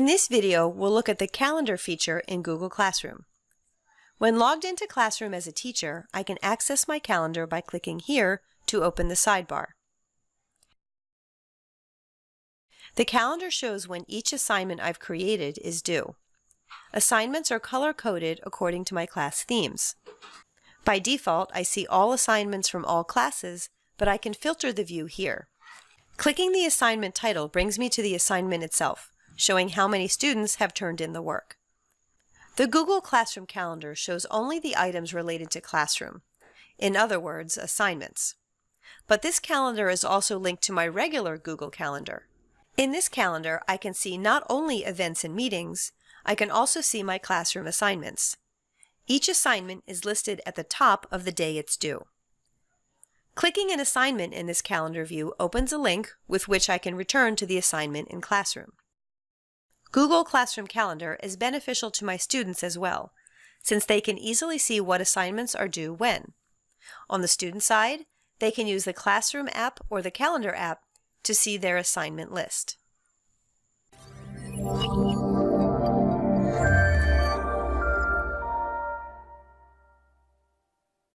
In this video, we'll look at the Calendar feature in Google Classroom. When logged into Classroom as a teacher, I can access my calendar by clicking here to open the sidebar. The calendar shows when each assignment I've created is due. Assignments are color-coded according to my class themes. By default, I see all assignments from all classes, but I can filter the view here. Clicking the assignment title brings me to the assignment itself, showing how many students have turned in the work. The Google Classroom calendar shows only the items related to Classroom, in other words, assignments. But this calendar is also linked to my regular Google Calendar. In this calendar, I can see not only events and meetings, I can also see my classroom assignments. Each assignment is listed at the top of the day it's due. Clicking an assignment in this calendar view opens a link with which I can return to the assignment in Classroom. Google Classroom Calendar is beneficial to my students as well, since they can easily see what assignments are due when. On the student side, they can use the Classroom app or the Calendar app to see their assignment list.